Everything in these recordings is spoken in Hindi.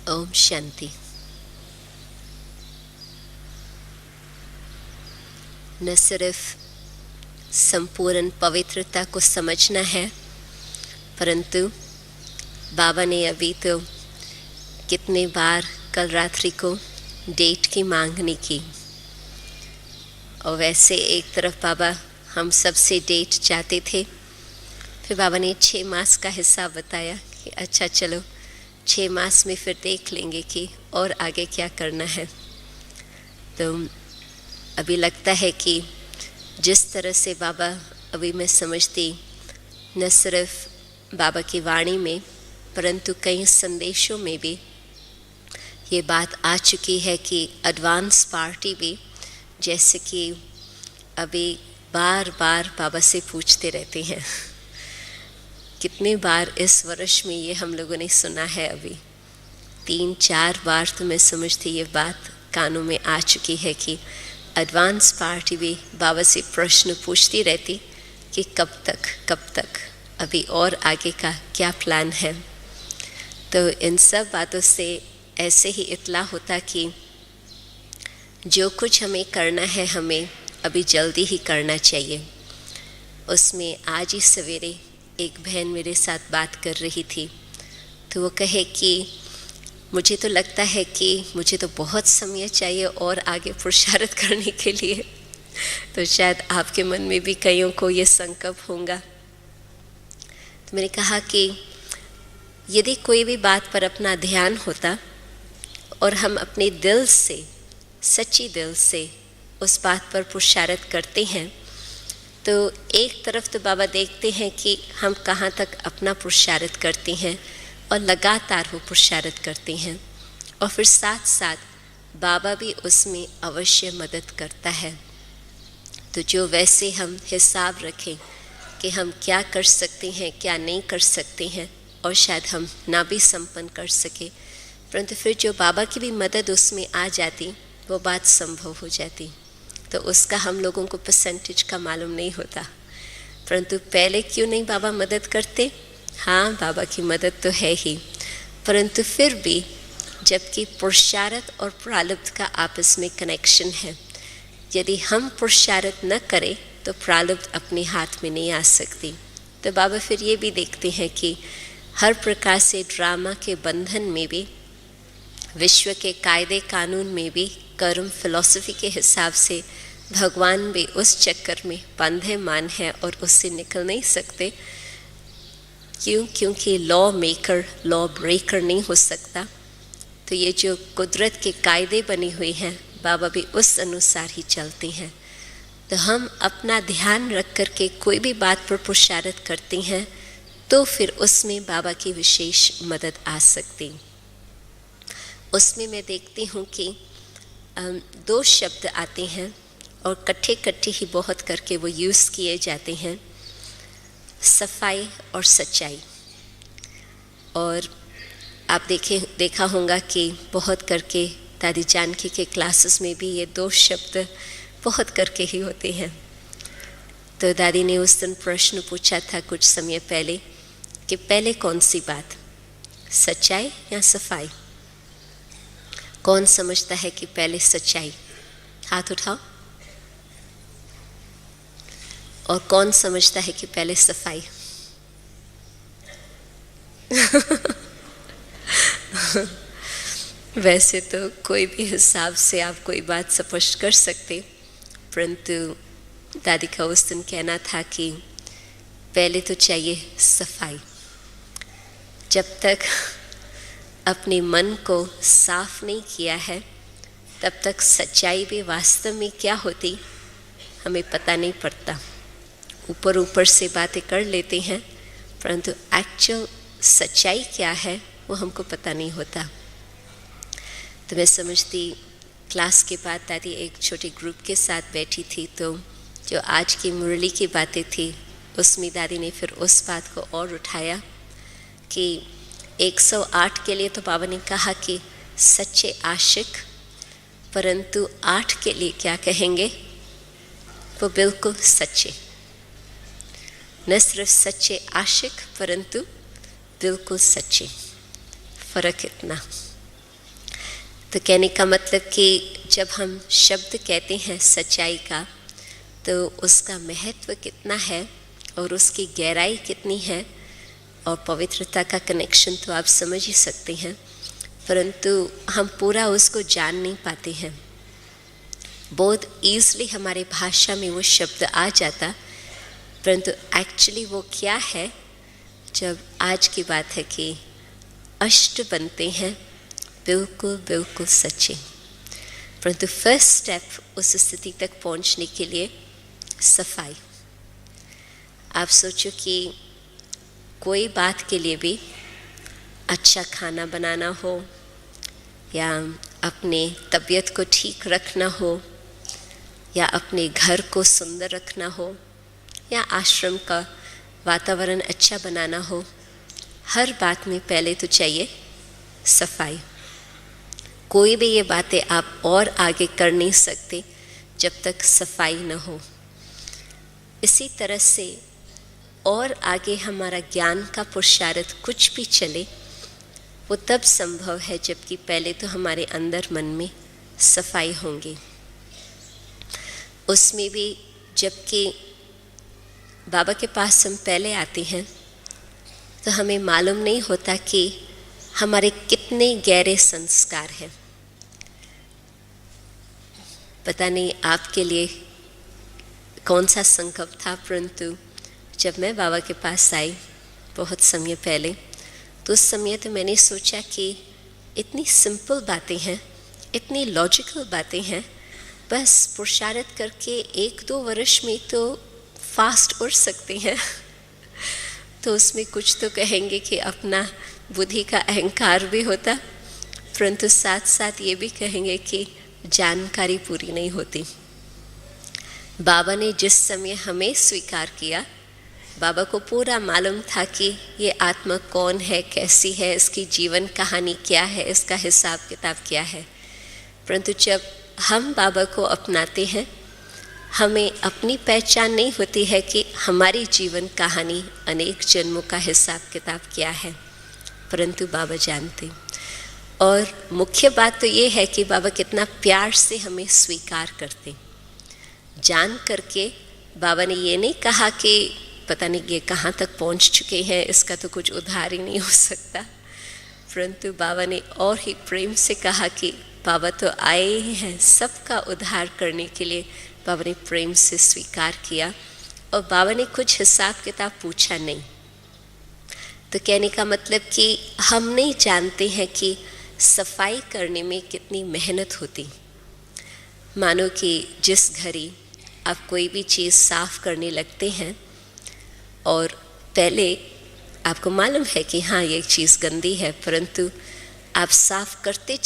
ओम शांति। न सिर्फ संपूर्ण पवित्रता को समझना है, परंतु बाबा ने अभी तो कितने बार कल रात्रि को डेट की मांगनी की, और वैसे एक तरफ बाबा हम सब से डेट चाहते थे। फिर बाबा ने 6 मास का हिसाब बताया कि अच्छा चलो 6 मास में फिर देख लेंगे कि और आगे क्या करना है। तो अभी लगता है कि जिस तरह से बाबा अभी मैं समझती, न सिर्फ बाबा की वाणी में परंतु कई संदेशों में भी ये बात आ चुकी है कि एडवांस पार्टी भी, जैसे कि अभी बार बार बाबा से पूछते रहते हैं। कितने बार इस वर्ष में ये हम लोगों ने सुना है, अभी 3-4 बार तो मैं समझती ये बात कानों में आ चुकी है कि एडवांस पार्टी भी बाबा से प्रश्न पूछती रहती कि कब तक, अभी और आगे का क्या प्लान है। तो इन सब बातों से ऐसे ही इतला होता कि जो कुछ हमें करना है हमें अभी जल्दी ही करना चाहिए। उसमें आज ही सवेरे एक बहन मेरे साथ बात कर रही थी, तो वो कहे कि मुझे तो लगता है कि मुझे तो बहुत समय चाहिए और आगे पुरुषार्थ करने के लिए। तो शायद आपके मन में भी कईयों को ये संकल्प होगा। तो मैंने कहा कि यदि कोई भी बात पर अपना ध्यान होता और हम अपने दिल से, सच्ची दिल से उस बात पर पुरुषार्थ करते हैं, तो एक तरफ तो बाबा देखते हैं कि हम कहाँ तक अपना पुरुषार्थ करते हैं और लगातार वो पुरुषार्थ करते हैं, और फिर साथ साथ बाबा भी उसमें अवश्य मदद करता है। तो जो वैसे हम हिसाब रखें कि हम क्या कर सकते हैं, क्या नहीं कर सकते हैं, और शायद हम ना भी संपन्न कर सके, परंतु फिर जो बाबा की भी मदद उसमें आ जाती, वो बात संभव हो जाती। तो उसका हम लोगों को परसेंटेज का मालूम नहीं होता, परंतु पहले क्यों नहीं बाबा मदद करते। हाँ, बाबा की मदद तो है ही, परंतु फिर भी जबकि पुरुषार्थ और प्रारब्ध का आपस में कनेक्शन है, यदि हम पुरुषार्थ न करें तो प्रारब्ध अपने हाथ में नहीं आ सकती। तो बाबा फिर ये भी देखते हैं कि हर प्रकार से ड्रामा के बंधन में भी, विश्व के कायदे कानून में भी, कर्म फिलॉसफी के हिसाब से भगवान भी उस चक्कर में बंधे मान है और उससे निकल नहीं सकते। क्योंकि लॉ मेकर लॉ ब्रेकर नहीं हो सकता। तो ये जो कुदरत के कायदे बने हुए हैं, बाबा भी उस अनुसार ही चलते हैं। तो हम अपना ध्यान रख कर के कोई भी बात पर पुरुषार्थ करते हैं, तो फिर उसमें बाबा की विशेष मदद आ सकती। उसमें मैं देखती हूँ कि 2 शब्द आते हैं और कट्ठे ही बहुत करके वो यूज़ किए जाते हैं, सफाई और सच्चाई। और आप देखा होगा कि बहुत करके दादी जानकी के क्लासेस में भी ये 2 शब्द बहुत करके ही होते हैं। तो दादी ने उस दिन प्रश्न पूछा था कुछ समय पहले कि पहले कौन सी बात, सच्चाई या सफाई? कौन समझता है कि पहले सच्चाई? हाथ उठाओ। और कौन समझता है कि पहले सफाई? वैसे तो कोई भी हिसाब से आप कोई बात स्पष्ट कर सकते, परंतु दादी का उस दिन कहना था कि पहले तो चाहिए सफाई। जब तक अपने मन को साफ नहीं किया है, तब तक सच्चाई भी वास्तव में क्या होती हमें पता नहीं पड़ता। ऊपर से बातें कर लेते हैं, परंतु एक्चुअल सच्चाई क्या है वो हमको पता नहीं होता। तो मैं समझती क्लास के बाद दादी एक छोटे ग्रुप के साथ बैठी थी, तो जो आज की मुरली की बातें थी उसमें दादी ने फिर उस बात को और उठाया कि 108 के लिए तो बाबा ने कहा कि सच्चे आशिक, परंतु 8 के लिए क्या कहेंगे? वो बिल्कुल सच्चे। न सिर्फ सच्चे आशिक परंतु बिल्कुल सच्चे। फर्क इतना। तो कहने का मतलब कि जब हम शब्द कहते हैं सच्चाई का, तो उसका महत्व कितना है और उसकी गहराई कितनी है और पवित्रता का कनेक्शन तो आप समझ ही सकते हैं, परंतु हम पूरा उसको जान नहीं पाते हैं। बहुत ईज़िली हमारे भाषा में वो शब्द आ जाता, परंतु एक्चुअली वो क्या है, जब आज की बात है कि अष्ट बनते हैं बिल्कुल बिल्कुल सच्चे, परंतु फर्स्ट स्टेप उस स्थिति तक पहुंचने के लिए सफाई। आप सोचो कि कोई बात के लिए भी, अच्छा खाना बनाना हो या अपने तबीयत को ठीक रखना हो या अपने घर को सुंदर रखना हो या आश्रम का वातावरण अच्छा बनाना हो, हर बात में पहले तो चाहिए सफाई। कोई भी ये बातें आप और आगे कर नहीं सकते जब तक सफाई न हो। इसी तरह से और आगे हमारा ज्ञान का पुरुषार्थ कुछ भी चले, वो तब संभव है जबकि पहले तो हमारे अंदर मन में सफाई होंगी। उसमें भी जबकि बाबा के पास हम पहले आते हैं तो हमें मालूम नहीं होता कि हमारे कितने गहरे संस्कार हैं। पता नहीं आपके लिए कौन सा संकल्प था, परंतु जब मैं बाबा के पास आई बहुत समय पहले, तो उस समय तो मैंने सोचा कि इतनी सिंपल बातें हैं, इतनी लॉजिकल बातें हैं, बस पुरुषार्थ करके 1-2 वर्ष में तो फास्ट उड़ सकते हैं। तो उसमें कुछ तो कहेंगे कि अपना बुद्धि का अहंकार भी होता, परंतु साथ साथ ये भी कहेंगे कि जानकारी पूरी नहीं होती। बाबा ने जिस समय हमें स्वीकार किया, बाबा को पूरा मालूम था कि ये आत्मा कौन है, कैसी है, इसकी जीवन कहानी क्या है, इसका हिसाब किताब क्या है। परंतु जब हम बाबा को अपनाते हैं, हमें अपनी पहचान नहीं होती है कि हमारी जीवन कहानी अनेक जन्मों का हिसाब किताब क्या है, परंतु बाबा जानते। और मुख्य बात तो ये है कि बाबा कितना प्यार से हमें स्वीकार करते। जान करके बाबा ने ये नहीं कहा कि पता नहीं ये कहाँ तक पहुँच चुके हैं, इसका तो कुछ उद्धार ही नहीं हो सकता, परंतु बाबा ने और ही प्रेम से कहा कि बाबा तो आए ही हैं सबका उद्धार करने के लिए। बाबा ने प्रेम से स्वीकार किया और बाबा ने कुछ हिसाब किताब पूछा नहीं। तो कहने का मतलब कि हम नहीं जानते हैं कि सफाई करने में कितनी मेहनत होती। मानो कि जिस घड़ी आप कोई भी चीज़ साफ करने लगते हैं और पहले आपको मालूम है कि हाँ ये चीज़ गंदी है, परंतु आप साफ करते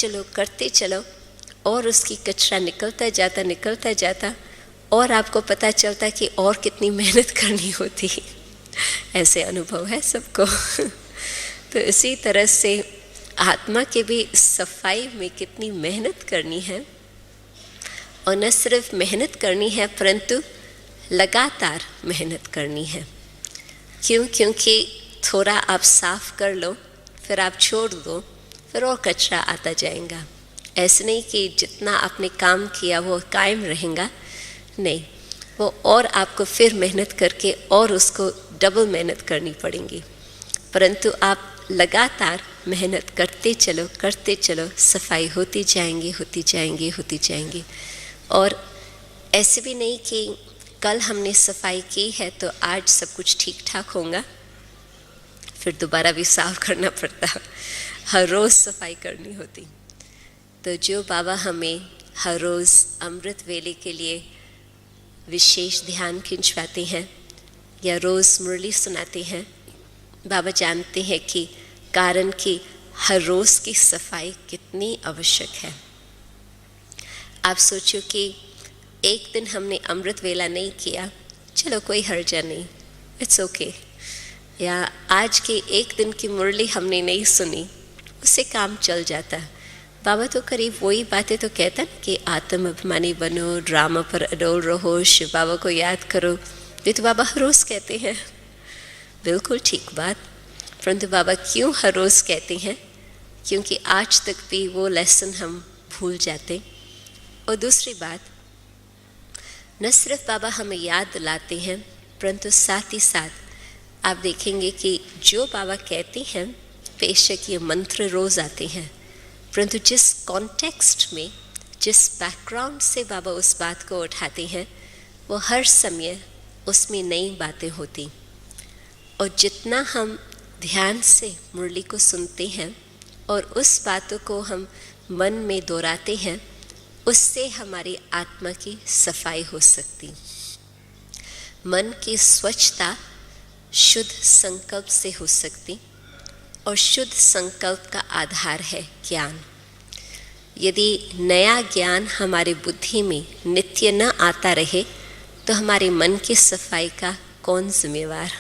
चलो और उसकी कचरा निकलता जाता और आपको पता चलता कि और कितनी मेहनत करनी होती। ऐसे अनुभव है सबको। तो इसी तरह से आत्मा के भी सफाई में कितनी मेहनत करनी है, और न सिर्फ मेहनत करनी है परंतु लगातार मेहनत करनी है। क्योंकि थोड़ा आप साफ कर लो, फिर आप छोड़ दो, फिर और कचरा आता जाएगा। ऐसे नहीं कि जितना आपने काम किया वो कायम रहेगा, नहीं, वो और आपको फिर मेहनत करके और उसको डबल मेहनत करनी पड़ेगी। परंतु आप लगातार मेहनत करते चलो, सफाई होती जाएंगी। और ऐसे भी नहीं कि कल हमने सफाई की है तो आज सब कुछ ठीक ठाक होगा, फिर दोबारा भी साफ करना पड़ता, हर रोज़ सफाई करनी होती। तो जो बाबा हमें हर रोज़ अमृत वेले के लिए विशेष ध्यान खिंचवाते हैं या रोज़ मुरली सुनाते हैं, बाबा जानते हैं कि कारण कि हर रोज़ की सफाई कितनी आवश्यक है। आप सोचो कि एक दिन हमने अमृत वेला नहीं किया, चलो कोई हर्जा नहीं, इट्स ओके। या आज के एक दिन की मुरली हमने नहीं सुनी, उससे काम चल जाता। बाबा तो करीब वही बातें तो कहता ना कि आत्म अभिमानी बनो, ड्रामा पर अडोल रहो, शिव बाबा को याद करो। ये तो बाबा हर रोज़ कहते हैं, बिल्कुल ठीक बात। परंतु बाबा क्यों हर रोज़ कहते हैं? क्योंकि आज तक भी वो लेसन हम भूल जाते। और दूसरी बात, न सिर्फ बाबा हमें याद दिलाते हैं, परंतु साथ ही साथ आप देखेंगे कि जो बाबा कहते हैं, बेशक ये मंत्र रोज़ आते हैं, परंतु जिस कॉन्टेक्स्ट में, जिस बैकग्राउंड से बाबा उस बात को उठाते हैं, वो हर समय उसमें नई बातें होती। और जितना हम ध्यान से मुरली को सुनते हैं और उस बातों को हम मन में दोहराते हैं, उससे हमारी आत्मा की सफाई हो सकती। मन की स्वच्छता शुद्ध संकल्प से हो सकती, और शुद्ध संकल्प का आधार है ज्ञान। यदि नया ज्ञान हमारे बुद्धि में नित्य न आता रहे, तो हमारे मन की सफाई का कौन जिम्मेवार।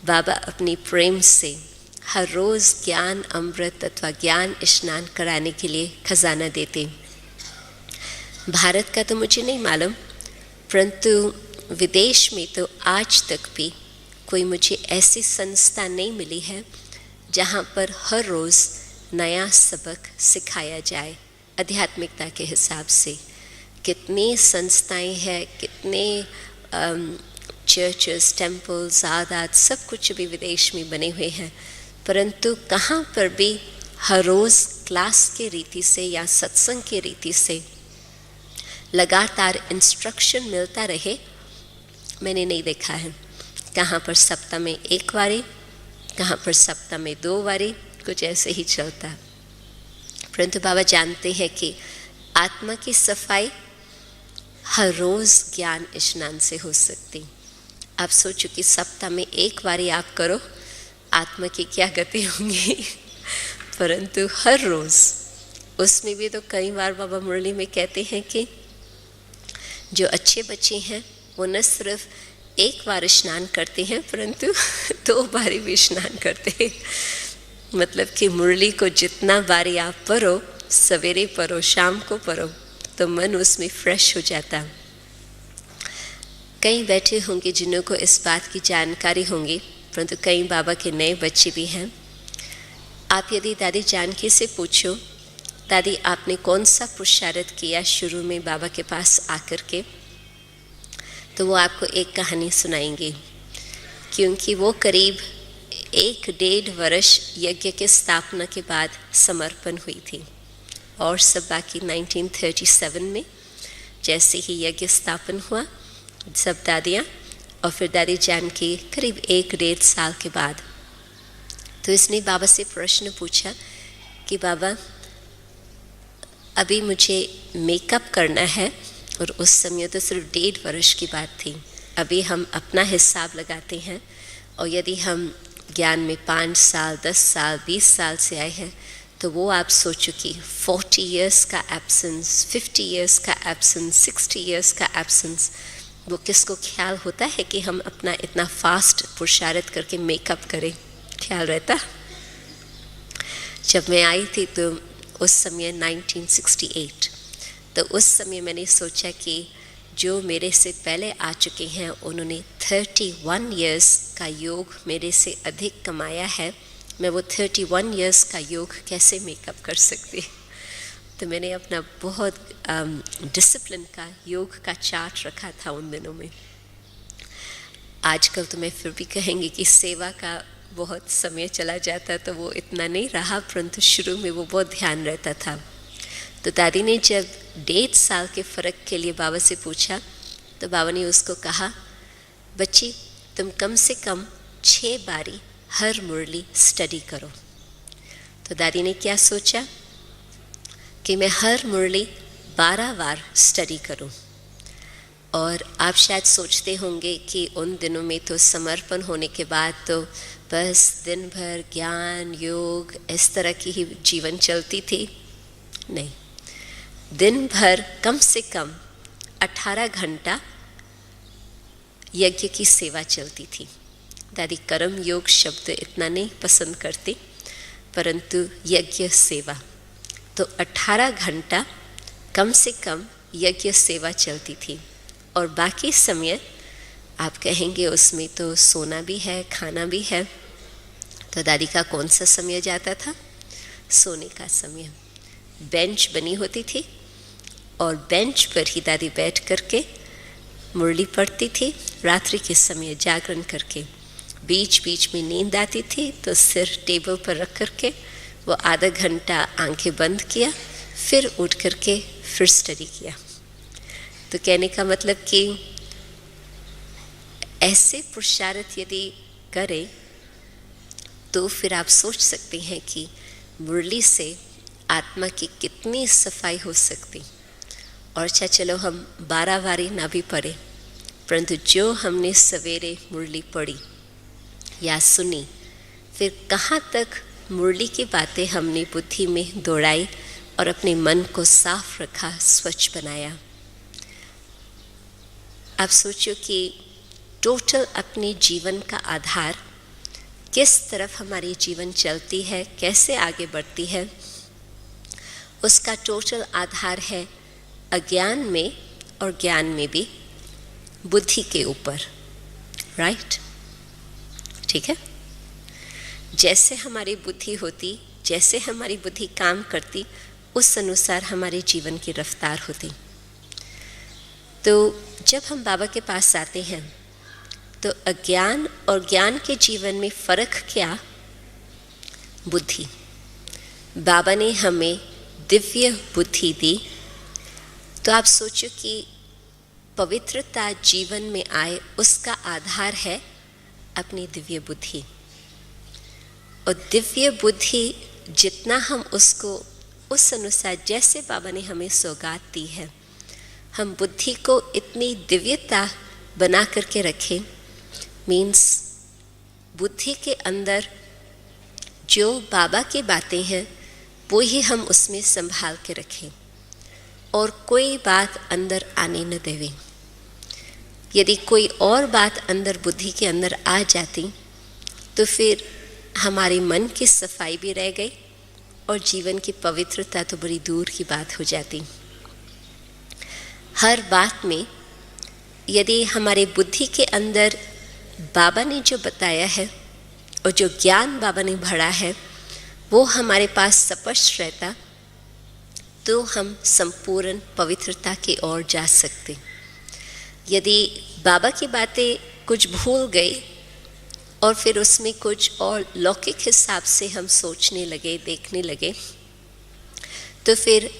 बाबा अपनी प्रेम से हर रोज़ ज्ञान अमृत अथवा ज्ञान स्नान कराने के लिए खजाना देते। भारत का तो मुझे नहीं मालूम, परंतु विदेश में तो आज तक भी कोई मुझे ऐसी संस्था नहीं मिली है जहाँ पर हर रोज़ नया सबक सिखाया जाए आध्यात्मिकता के हिसाब से। कितनी संस्थाएं हैं, कितने चर्चेस, टेम्पल्स, आदात, सब कुछ भी विदेश में बने हुए हैं, परंतु कहाँ पर भी हर रोज़ क्लास के रीति से या सत्संग के रीति से लगातार इंस्ट्रक्शन मिलता रहे, मैंने नहीं देखा है। कहाँ पर सप्ताह में एक बारी, कहाँ पर सप्ताह में 2 बारी, कुछ ऐसे ही चलता। परंतु बाबा जानते हैं कि आत्मा की सफाई हर रोज़ ज्ञान स्नान से हो सकती। आप सोचो कि सप्ताह में एक बारी आप करो, आत्मा की क्या गति होंगी। परंतु हर रोज़, उसमें भी तो कई बार बाबा मुरली में कहते हैं कि जो अच्छे बच्चे हैं वो न सिर्फ एक बार स्नान करते हैं, परंतु 2 बारी भी स्नान करते हैं। मतलब कि मुरली को जितना बारी आप पढ़ो, सवेरे पढ़ो, शाम को पढ़ो, तो मन उसमें फ्रेश हो जाता। कई बैठे होंगे जिन्हों को इस बात की जानकारी होंगी, परंतु कई बाबा के नए बच्चे भी हैं। आप यदि दादी जानकी से पूछो, दादी आपने कौन सा पुरुषार्थ किया शुरू में बाबा के पास आकर के, तो वो आपको एक कहानी सुनाएंगे। क्योंकि वो करीब 1-1.5 वर्ष यज्ञ के स्थापना के बाद समर्पण हुई थी, और सब बाकी 1937 में जैसे ही यज्ञ स्थापन हुआ, सब दादियाँ और फिर दादी जानकी करीब 1-1.5 साल के बाद। तो इसने बाबा से प्रश्न पूछा कि बाबा अभी मुझे मेकअप करना है, और उस समय तो सिर्फ 1.5 वर्ष की बात थी। अभी हम अपना हिसाब लगाते हैं, और यदि हम ज्ञान में 5 साल, 10 साल, 20 साल से आए हैं, तो वो आप सोचो कि 40 इयर्स का एब्सेंस, 50 इयर्स का एब्सेंस, 60 इयर्स का एब्सेंस, वो किसको ख्याल होता है कि हम अपना इतना फास्ट पुरुषार्थ करके मेकअप करें, ख्याल रहता। जब मैं आई थी तो उस समय 1968, तो उस समय मैंने सोचा कि जो मेरे से पहले आ चुके हैं उन्होंने 31 इयर्स का योग मेरे से अधिक कमाया है, मैं वो 31 इयर्स का योग कैसे मेकअप कर सकती। तो मैंने अपना बहुत डिसिप्लिन का योग का चार्ट रखा था उन दिनों में। आजकल तो मैं फिर भी कहेंगी कि सेवा का बहुत समय चला जाता, तो वो इतना नहीं रहा, परंतु शुरू में वो बहुत ध्यान रहता था। तो दादी ने जब 1.5 साल के फ़र्क के लिए बाबा से पूछा, तो बाबा ने उसको कहा, बच्ची तुम कम से कम 6 बारी हर मुरली स्टडी करो। तो दादी ने क्या सोचा कि मैं हर मुरली 12 बार स्टडी करूं। और आप शायद सोचते होंगे कि उन दिनों में तो समर्पण होने के बाद तो बस दिन भर ज्ञान योग इस तरह की ही जीवन चलती थी। नहीं, दिन भर कम से कम 18 घंटा यज्ञ की सेवा चलती थी। दादी कर्म योग शब्द इतना नहीं पसंद करती, परंतु यज्ञ सेवा, तो 18 घंटा कम से कम यज्ञ सेवा चलती थी। और बाकी समय आप कहेंगे उसमें तो सोना भी है, खाना भी है। तो दादी का कौन सा समय जाता था? सोने का समय। बेंच बनी होती थी और बेंच पर ही दादी बैठ करके मुरली पढ़ती थी, रात्रि के समय जागरण करके। बीच बीच में नींद आती थी तो सिर टेबल पर रख करके वो आधा घंटा आंखें बंद किया, फिर उठ करके फिर स्टडी किया। तो कहने का मतलब कि ऐसे पुरुषार्थ यदि करें तो फिर आप सोच सकते हैं कि मुरली से आत्मा की कितनी सफाई हो सकती। और अच्छा चलो हम 12 बारी ना भी पढ़े, परंतु जो हमने सवेरे मुरली पढ़ी या सुनी, फिर कहाँ तक मुरली की बातें हमने बुद्धि में दौड़ाई और अपने मन को साफ रखा, स्वच्छ बनाया। आप सोचो कि टोटल अपने जीवन का आधार किस तरफ हमारी जीवन चलती है, कैसे आगे बढ़ती है, उसका टोटल आधार है अज्ञान में और ज्ञान में भी बुद्धि के ऊपर, राइट? ठीक है। जैसे हमारी बुद्धि होती, जैसे हमारी बुद्धि काम करती, उस अनुसार हमारे जीवन की रफ्तार होती। तो जब हम बाबा के पास आते हैं तो अज्ञान और ज्ञान के जीवन में फर्क क्या? बुद्धि। बाबा ने हमें दिव्य बुद्धि दी। तो आप सोचो कि पवित्रता जीवन में आए, उसका आधार है अपनी दिव्य बुद्धि। और दिव्य बुद्धि जितना हम उसको उस अनुसार, जैसे बाबा ने हमें सौगात दी है, हम बुद्धि को इतनी दिव्यता बना करके रखें, मीन्स बुद्धि के अंदर जो बाबा की बातें हैं वो ही हम उसमें संभाल के रखें और कोई बात अंदर आने न देवें। यदि कोई और बात अंदर बुद्धि के अंदर आ जाती तो फिर हमारे मन की सफाई भी रह गई और जीवन की पवित्रता तो बड़ी दूर की बात हो जाती। हर बात में यदि हमारे बुद्धि के अंदर बाबा ने जो बताया है और जो ज्ञान बाबा ने भरा है वो हमारे पास स्पष्ट रहता, तो हम संपूर्ण पवित्रता की ओर जा सकते। यदि बाबा की बातें कुछ भूल गई और फिर उसमें कुछ और लौकिक हिसाब से हम सोचने लगे, देखने लगे, तो फिर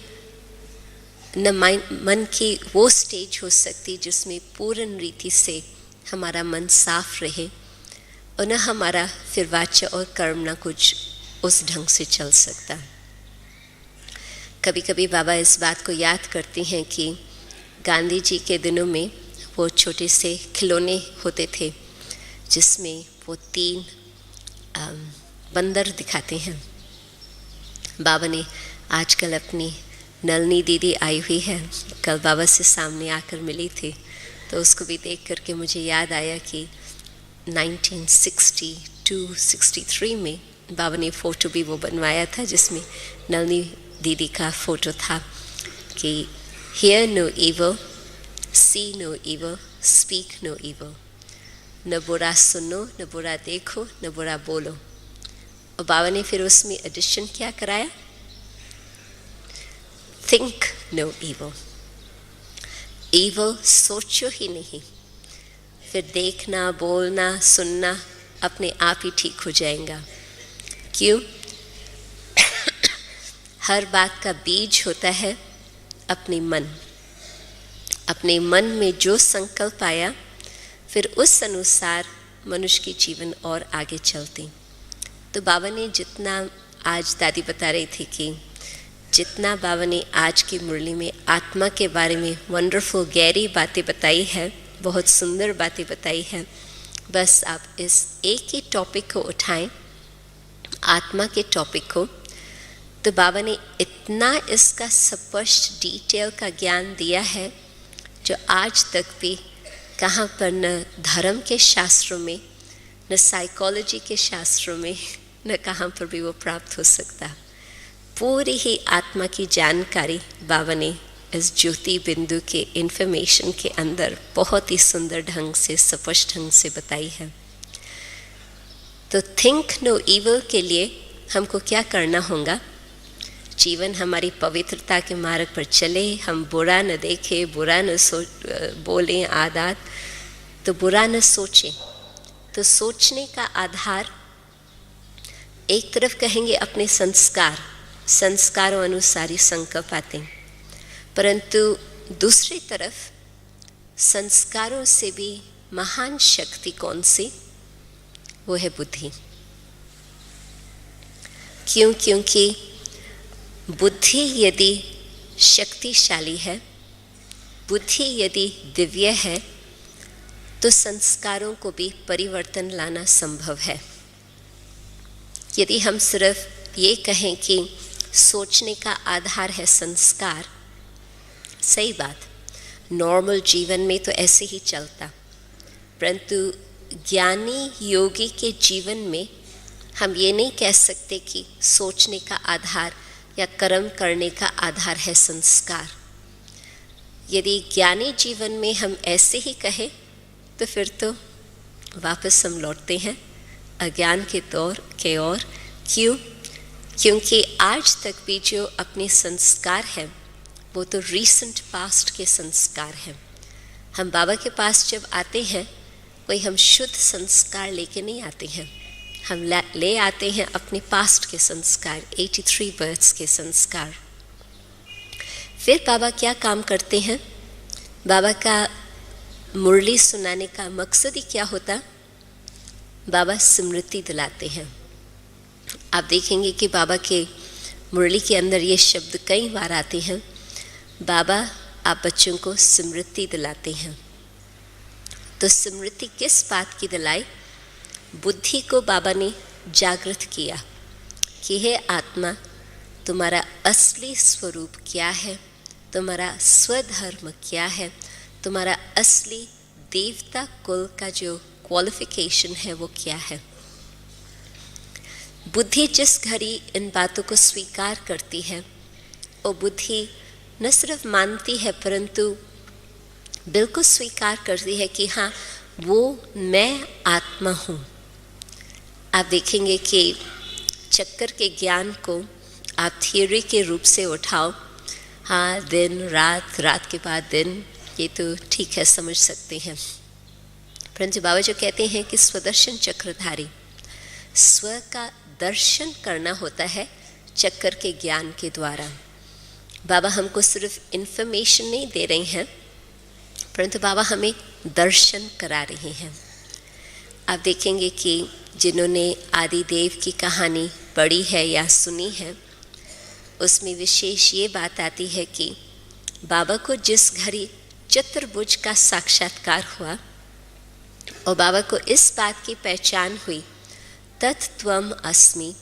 न मन की वो स्टेज हो सकती जिसमें पूर्ण रीति से हमारा मन साफ रहे और न हमारा फिर वाचा और कर्म न कुछ उस ढंग से चल सकता। कभी कभी बाबा इस बात को याद करती हैं कि गांधी जी के दिनों में वो छोटे से खिलौने होते थे जिसमें वो 3 बंदर दिखाते हैं। बाबा ने आजकल अपनी नलनी दीदी आई हुई है, कल बाबा से सामने आकर मिली थी, तो उसको भी देख करके मुझे याद आया कि 1962-63 में बाबा ने फ़ोटो भी वो बनवाया था जिसमें नलनी दीदी का फ़ोटो था कि hear no evil, see no evil, speak no evil, न बुरा सुनो, न बुरा देखो, न बुरा बोलो। और बाबा ने फिर उसमें एडिशन क्या कराया? think no evil, evil सोचो ही नहीं, फिर देखना, बोलना, सुनना अपने आप ही ठीक हो जाएगा। क्यों? हर बात का बीज होता है अपने मन। अपने मन में जो संकल्प आया फिर उस अनुसार मनुष्य की जीवन और आगे चलती। तो बाबा ने जितना, आज दादी बता रही थी कि जितना बाबा ने आज की मुरली में आत्मा के बारे में वंडरफुल गहरी बातें बताई है, बहुत सुंदर बातें बताई है, बस आप इस एक ही टॉपिक को उठाएं, आत्मा के टॉपिक को, तो बाबा ने इतना इसका स्पष्ट डिटेल का ज्ञान दिया है जो आज तक भी कहाँ पर न धर्म के शास्त्रों में, न साइकोलॉजी के शास्त्रों में, न कहाँ पर भी वो प्राप्त हो सकता। पूरी ही आत्मा की जानकारी बाबा ने इस ज्योति बिंदु के इन्फॉर्मेशन के अंदर बहुत ही सुंदर ढंग से, स्पष्ट ढंग से बताई है। तो थिंक नो इविल के लिए हमको क्या करना होगा? जीवन हमारी पवित्रता के मार्ग पर चले, हम बुरा न देखें, बुरा न बोलें आदत, तो बुरा न सोचें। तो सोचने का आधार एक तरफ कहेंगे अपने संस्कारों अनुसार ही संकल्प आते हैं, परंतु दूसरी तरफ संस्कारों से भी महान शक्ति कौन सी? वो है बुद्धि। क्योंकि बुद्धि यदि शक्तिशाली है, बुद्धि यदि दिव्य है, तो संस्कारों को भी परिवर्तन लाना संभव है। यदि हम सिर्फ ये कहें कि सोचने का आधार है संस्कार, सही बात, नॉर्मल जीवन में तो ऐसे ही चलता, परंतु ज्ञानी योगी के जीवन में हम ये नहीं कह सकते कि सोचने का आधार या कर्म करने का आधार है संस्कार। यदि ज्ञानी जीवन में हम ऐसे ही कहें तो फिर तो वापस हम लौटते हैं अज्ञान के दौर के ओर। क्यों? क्योंकि आज तक भी जो अपने संस्कार हैं वो तो रीसेंट पास्ट के संस्कार हैं। हम बाबा के पास जब आते हैं कोई हम शुद्ध संस्कार लेके नहीं आते हैं, हम ले आते हैं अपने पास्ट के संस्कार, 83 बर्थ्स के संस्कार। फिर बाबा क्या काम करते हैं? बाबा का मुरली सुनाने का मकसद ही क्या होता? बाबा स्मृति दिलाते हैं। आप देखेंगे कि बाबा के मुरली के अंदर ये शब्द कई बार आते हैं, बाबा आप बच्चों को स्मृति दिलाते हैं। तो स्मृति किस बात की दिलाई? बुद्धि को बाबा ने जागृत किया कि हे आत्मा, तुम्हारा असली स्वरूप क्या है, तुम्हारा स्वधर्म क्या है, तुम्हारा असली देवता कुल का जो क्वालिफिकेशन है वो क्या है। बुद्धि जिस घड़ी इन बातों को स्वीकार करती है, वो बुद्धि न सिर्फ मानती है परंतु बिल्कुल स्वीकार करती है कि हाँ, वो मैं आत्मा हूँ। आप देखेंगे कि चक्कर के ज्ञान को आप थियोरी के रूप से उठाओ, हाँ दिन रात, रात के बाद दिन, ये तो ठीक है, समझ सकते हैं, परंतु बाबा जो कहते हैं कि स्वदर्शन चक्रधारी, स्व का दर्शन करना होता है चक्कर के ज्ञान के द्वारा। बाबा हमको सिर्फ इन्फॉर्मेशन नहीं दे रहे हैं परंतु बाबा हमें दर्शन करा रहे हैं। आप देखेंगे कि जिन्होंने आदिदेव की कहानी पढ़ी है या सुनी है, उसमें विशेष ये बात आती है कि बाबा को जिस घड़ी चतुर्भुज का साक्षात्कार हुआ और बाबा को इस बात की पहचान हुई, तत्त्वम अस्मि,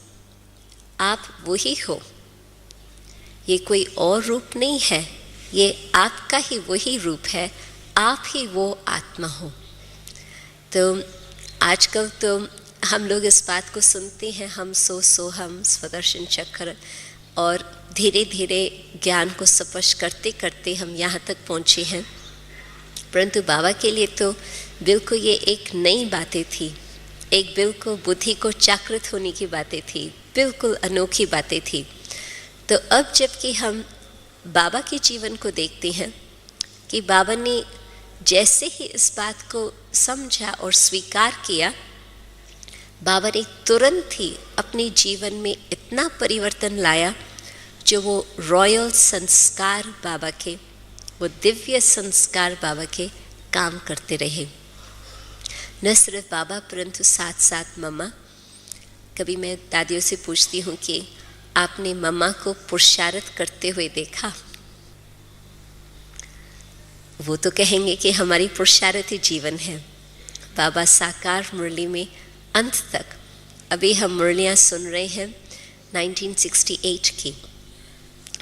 आप वही हो, ये कोई और रूप नहीं है, ये आपका ही वही रूप है, आप ही वो आत्मा हो। तो आजकल तो हम लोग इस बात को सुनते हैं, हम सो हम स्वदर्शन चक्र, और धीरे धीरे ज्ञान को स्पर्श करते करते हम यहाँ तक पहुँचे हैं, परंतु बाबा के लिए तो बिल्कुल ये एक नई बातें थी, एक बिल्कुल बुद्धि को जागृत होने की बातें थी, बिल्कुल अनोखी बातें थी। तो अब जबकि हम बाबा के जीवन को देखते हैं कि बाबा ने जैसे ही इस बात को समझा और स्वीकार किया, बाबा ने तुरंत ही अपने जीवन में इतना परिवर्तन लाया, जो वो रॉयल संस्कार बाबा के, वो दिव्य संस्कार बाबा के काम करते रहे। न सिर्फ बाबा परंतु साथ साथ मम्मा। कभी मैं दादियों से पूछती हूँ कि आपने मम्मा को पुरुषार्थ करते हुए देखा? वो तो कहेंगे कि हमारी पुरुषार्थी जीवन है। बाबा साकार मुरली में अंत तक, अभी हम मुरलियाँ सुन रहे हैं 1968 की,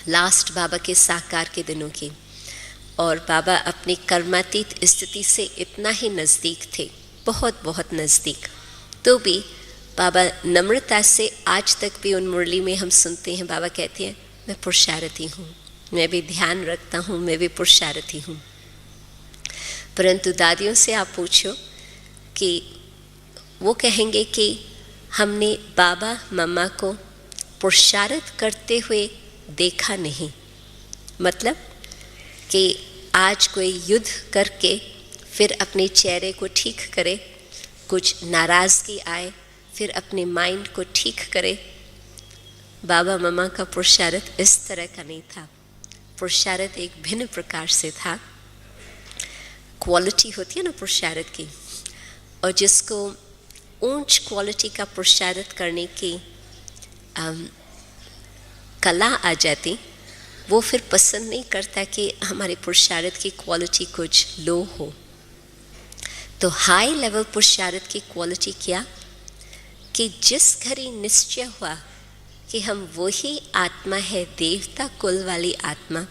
लास्ट बाबा के साकार के दिनों की, और बाबा अपनी कर्मातीत स्थिति से इतना ही नज़दीक थे, बहुत बहुत नज़दीक। तो भी बाबा नम्रता से आज तक भी उन मुरली में हम सुनते हैं, बाबा कहते हैं मैं पुरुषार्थी हूँ, मैं भी ध्यान रखता हूँ, मैं भी पुरुषार्थी हूँ। परंतु दादियों से आप पूछो कि वो कहेंगे कि हमने बाबा मम्मा को पुरुषार्थ करते हुए देखा नहीं। मतलब कि आज कोई युद्ध करके फिर अपने चेहरे को ठीक करे, कुछ नाराज़गी आए फिर अपने माइंड को ठीक करे। बाबा मम्मा का पुरुषार्थ इस तरह का नहीं था। पुरुषार्थ एक भिन्न प्रकार से था। क्वालिटी होती है ना पुरुषार्थ की, और जिसको ऊंच क्वालिटी का पुरुषार्थ करने की कला आ जाती, वो फिर पसंद नहीं करता कि हमारे पुरुषार्थ की क्वालिटी कुछ लो हो। तो हाई लेवल पुरुषार्थ की क्वालिटी क्या कि जिस घड़ी निश्चय हुआ कि हम वही आत्मा है, देवता कुल वाली आत्मा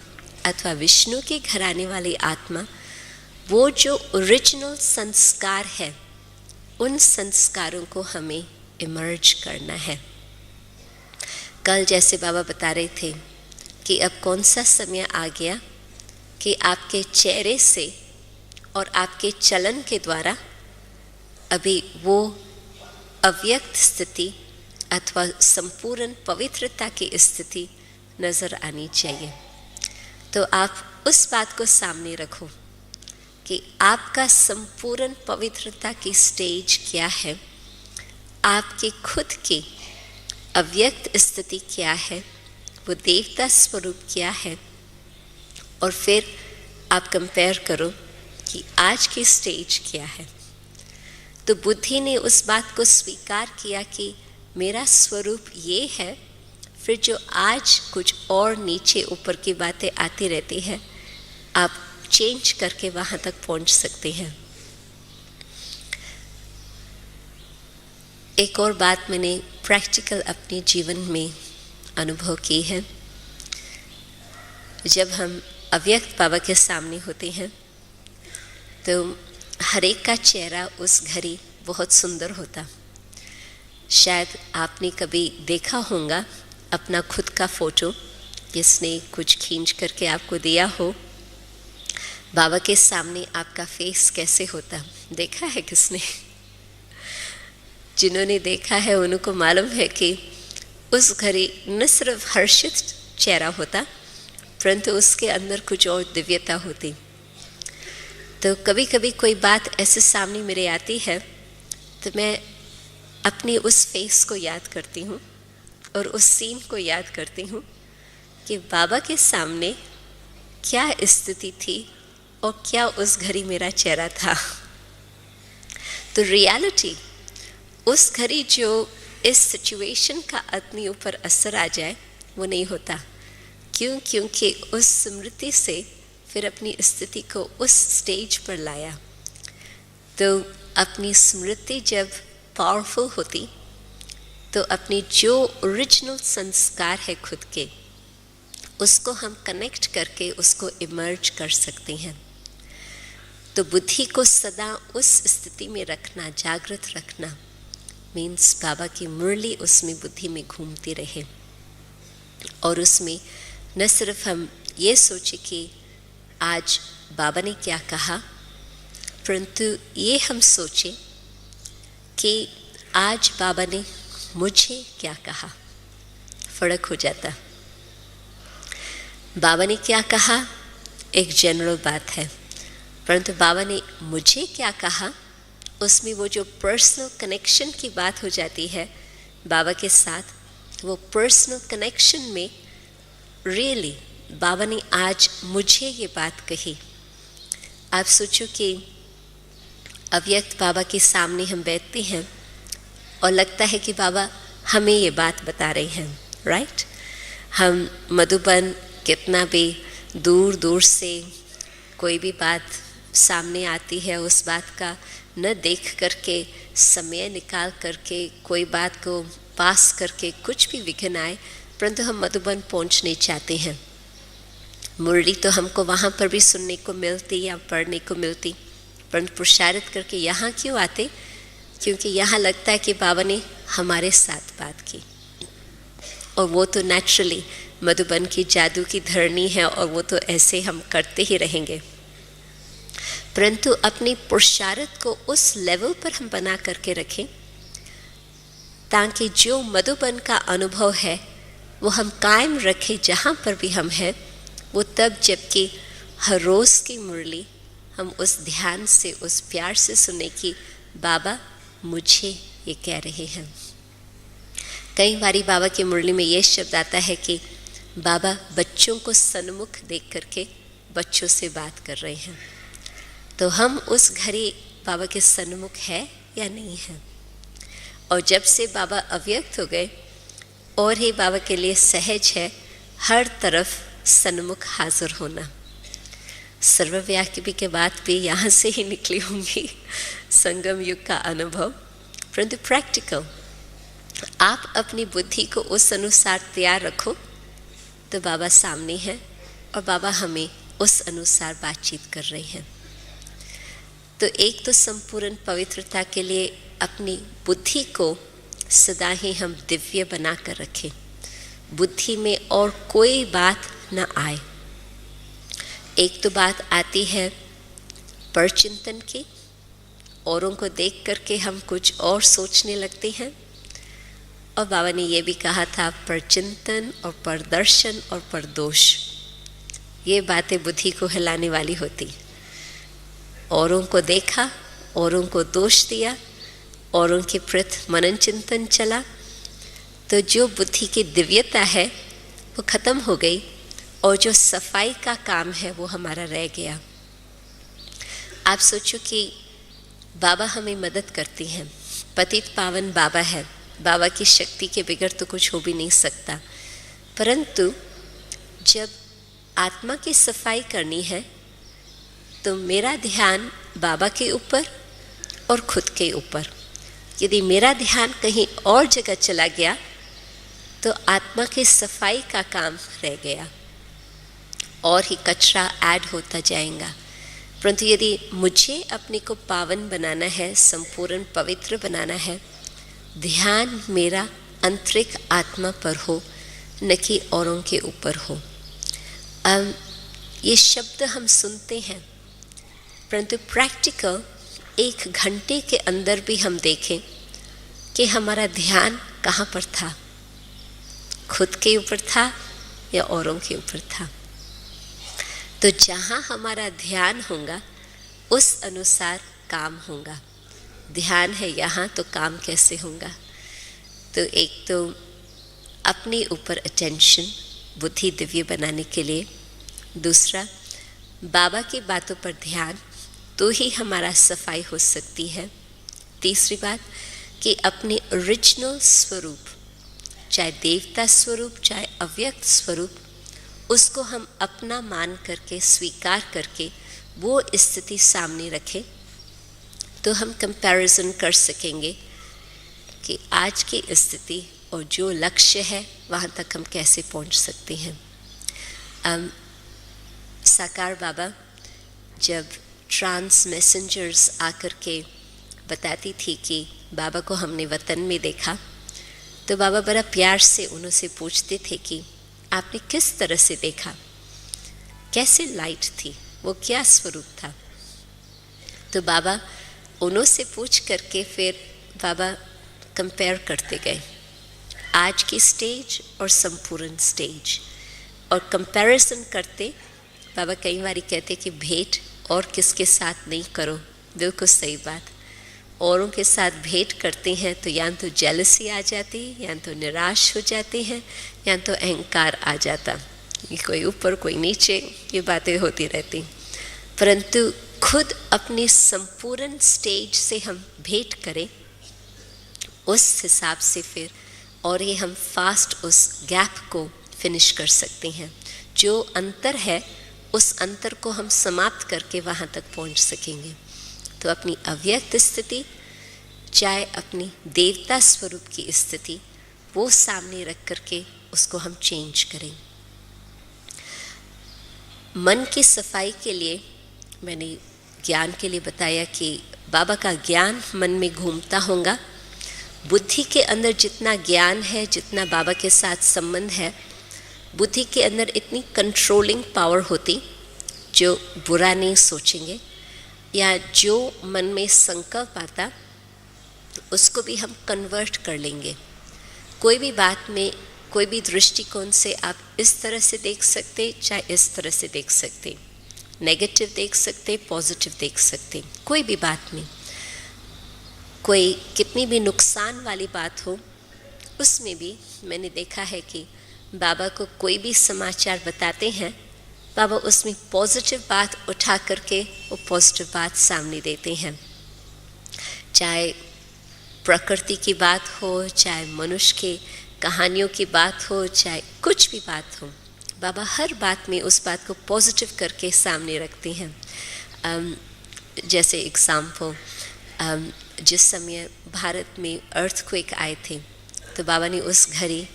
अथवा विष्णु के घराने वाली आत्मा, वो जो ओरिजिनल संस्कार है, उन संस्कारों को हमें इमर्ज करना है। कल जैसे बाबा बता रहे थे कि अब कौन सा समय आ गया कि आपके चेहरे से और आपके चलन के द्वारा अभी वो अव्यक्त स्थिति अथवा संपूर्ण पवित्रता की स्थिति नज़र आनी चाहिए। तो आप उस बात को सामने रखो कि आपका संपूर्ण पवित्रता की स्टेज क्या है, आपके खुद की अव्यक्त स्थिति क्या है, वो देवता स्वरूप क्या है, और फिर आप कंपेयर करो कि आज की स्टेज क्या है। तो बुद्धि ने उस बात को स्वीकार किया कि मेरा स्वरूप ये है, फिर जो आज कुछ और नीचे ऊपर की बातें आती रहती है, आप चेंज करके वहाँ तक पहुँच सकते हैं। एक और बात मैंने प्रैक्टिकल अपने जीवन में अनुभव की है। जब हम अव्यक्त बाबा के सामने होते हैं तो हर एक का चेहरा उस घड़ी बहुत सुंदर होता। शायद आपने कभी देखा होगा अपना खुद का फ़ोटो, किसने कुछ खींच करके आपको दिया हो, बाबा के सामने आपका फेस कैसे होता, देखा है किसने? जिन्होंने देखा है उनको मालूम है कि उस घड़ी न सिर्फ हर्षित चेहरा होता, परंतु उसके अंदर कुछ और दिव्यता होती। तो कभी कभी कोई बात ऐसे सामने मेरे आती है तो मैं अपनी उस फेस को याद करती हूँ और उस सीन को याद करती हूँ कि बाबा के सामने क्या स्थिति थी और क्या उस घड़ी मेरा चेहरा था। तो रियलिटी उस घड़ी जो इस सिचुएशन का अपने ऊपर असर आ जाए वो नहीं होता। क्यों? क्योंकि उस स्मृति से फिर अपनी स्थिति को उस स्टेज पर लाया। तो अपनी स्मृति जब पावरफुल होती तो अपनी जो ओरिजिनल संस्कार है खुद के, उसको हम कनेक्ट करके उसको इमर्ज कर सकते हैं। तो बुद्धि को सदा उस स्थिति में रखना, जागृत रखना, मीन्स बाबा की मुरली उसमें बुद्धि में घूमती रहे, और उसमें न सिर्फ हम ये सोचे कि आज बाबा ने क्या कहा, परंतु ये हम सोचे कि आज बाबा ने मुझे क्या कहा। फर्क हो जाता। बाबा ने क्या कहा एक जनरल बात है, परंतु बाबा ने मुझे क्या कहा, उसमें वो जो पर्सनल कनेक्शन की बात हो जाती है बाबा के साथ, वो पर्सनल कनेक्शन में रियली बाबा ने आज मुझे ये बात कही। आप सोचो कि अव्यक्त बाबा के सामने हम बैठते हैं और लगता है कि बाबा हमें ये बात बता रहे हैं, राइट? हम मधुबन कितना भी दूर दूर से कोई भी बात सामने आती है, उस बात का न देख करके, समय निकाल करके, कोई बात को पास करके कुछ भी विघ्न आए, परंतु हम मधुबन पहुंचने चाहते हैं। मुरली तो हमको वहाँ पर भी सुनने को मिलती या पढ़ने को मिलती, परंतु पुरुषार्थ करके यहाँ क्यों आते? क्योंकि यहाँ लगता है कि बाबा ने हमारे साथ बात की, और वो तो नेचुरली मधुबन की जादू की धरनी है और वो तो ऐसे हम करते ही रहेंगे। परंतु अपनी पुरुषार्थ को उस लेवल पर हम बना करके रखें ताकि जो मधुबन का अनुभव है वो हम कायम रखें जहाँ पर भी हम हैं, वो तब जबकि हर रोज़ की मुरली हम उस ध्यान से, उस प्यार से सुने कि बाबा मुझे ये कह रहे हैं। कई बारी बाबा की मुरली में ये शब्द आता है कि बाबा बच्चों को सन्मुख देख करके बच्चों से बात कर रहे हैं। तो हम उस घड़ी बाबा के सन्मुख है या नहीं है? और जब से बाबा अव्यक्त हो गए और ही बाबा के लिए सहज है हर तरफ सन्मुख हाजिर होना। सर्वव्यापी के बाद भी यहाँ से ही निकली होंगी संगम युग का अनुभव, परंतु प्रैक्टिकल आप अपनी बुद्धि को उस अनुसार तैयार रखो तो बाबा सामने हैं और बाबा हमें उस अनुसार बातचीत कर रहे हैं। तो एक तो संपूर्ण पवित्रता के लिए अपनी बुद्धि को सदा ही हम दिव्य बना कर रखें, बुद्धि में और कोई बात न आए। एक तो बात आती है परचिंतन की, औरों को देख करके हम कुछ और सोचने लगते हैं, और बाबा ने ये भी कहा था परचिंतन और परदर्शन और परदोष, ये बातें बुद्धि को हिलाने वाली होती। औरों को देखा, औरों को दोष दिया, औरों के प्रति मनन चिंतन चला, तो जो बुद्धि की दिव्यता है वो खत्म हो गई और जो सफाई का काम है वो हमारा रह गया। आप सोचो कि बाबा हमें मदद करती हैं, पतित पावन बाबा है, बाबा की शक्ति के बगैर तो कुछ हो भी नहीं सकता। परंतु जब आत्मा की सफाई करनी है तो मेरा ध्यान बाबा के ऊपर और खुद के ऊपर। यदि मेरा ध्यान कहीं और जगह चला गया तो आत्मा की सफाई का काम रह गया और ही कचरा ऐड होता जाएगा। परंतु यदि मुझे अपने को पावन बनाना है, संपूर्ण पवित्र बनाना है, ध्यान मेरा आंतरिक आत्मा पर हो, न कि औरों के ऊपर हो। ये शब्द हम सुनते हैं, परंतु प्रैक्टिकल 1 घंटे के अंदर भी हम देखें कि हमारा ध्यान कहाँ पर था, खुद के ऊपर था या औरों के ऊपर था। तो जहाँ हमारा ध्यान होगा उस अनुसार काम होगा। ध्यान है यहाँ तो काम कैसे होगा? तो एक तो अपने ऊपर अटेंशन, बुद्धि दिव्य बनाने के लिए। दूसरा, बाबा की बातों पर ध्यान, तो ही हमारा सफाई हो सकती है। तीसरी बात कि अपने ओरिजिनल स्वरूप, चाहे देवता स्वरूप चाहे अव्यक्त स्वरूप, उसको हम अपना मान करके स्वीकार करके वो स्थिति सामने रखें तो हम कंपैरिजन कर सकेंगे कि आज की स्थिति और जो लक्ष्य है वहाँ तक हम कैसे पहुँच सकते हैं। साकार बाबा जब ट्रांस मैसेंजर्स आकर के बताती थी कि बाबा को हमने वतन में देखा, तो बाबा बड़ा प्यार से उनसे पूछते थे कि आपने किस तरह से देखा, कैसे लाइट थी, वो क्या स्वरूप था। तो बाबा उनसे पूछ करके फिर बाबा कंपेयर करते गए आज की स्टेज और संपूर्ण स्टेज, और कंपैरिजन करते बाबा कई बार कहते कि भेंट और किसके साथ नहीं करो। बिल्कुल सही बात, औरों के साथ भेंट करते हैं तो या तो जेलसी आ जाती, या तो निराश हो जाते हैं, या तो अहंकार आ जाता, कोई ऊपर कोई नीचे, ये बातें होती रहती। परंतु खुद अपनी संपूर्ण स्टेज से हम भेंट करें, उस हिसाब से फिर और ये हम फास्ट उस गैप को फिनिश कर सकते हैं। जो अंतर है उस अंतर को हम समाप्त करके वहाँ तक पहुँच सकेंगे। तो अपनी अव्यक्त स्थिति चाहे अपनी देवता स्वरूप की स्थिति, वो सामने रख करके उसको हम चेंज करें। मन की सफाई के लिए मैंने ज्ञान के लिए बताया कि बाबा का ज्ञान मन में घूमता होगा। बुद्धि के अंदर जितना ज्ञान है, जितना बाबा के साथ संबंध है, बुद्धि के अंदर इतनी कंट्रोलिंग पावर होती, जो बुरा नहीं सोचेंगे, या जो मन में संकल्प आता उसको भी हम कन्वर्ट कर लेंगे। कोई भी बात में कोई भी दृष्टिकोण से आप इस तरह से देख सकते, चाहे इस तरह से देख सकते, नेगेटिव देख सकते, पॉजिटिव देख सकते, कोई भी बात में, कोई कितनी भी नुकसान वाली बात हो, उसमें भी मैंने देखा है कि बाबा को कोई भी समाचार बताते हैं, बाबा उसमें पॉजिटिव बात उठा करके वो पॉजिटिव बात सामने देते हैं। चाहे प्रकृति की बात हो, चाहे मनुष्य के कहानियों की बात हो, चाहे कुछ भी बात हो, बाबा हर बात में उस बात को पॉजिटिव करके सामने रखते हैं। जैसे एग्जाम्पल, जिस समय भारत में अर्थक्वेक आए थे, तो बाबा ने उस घड़ी,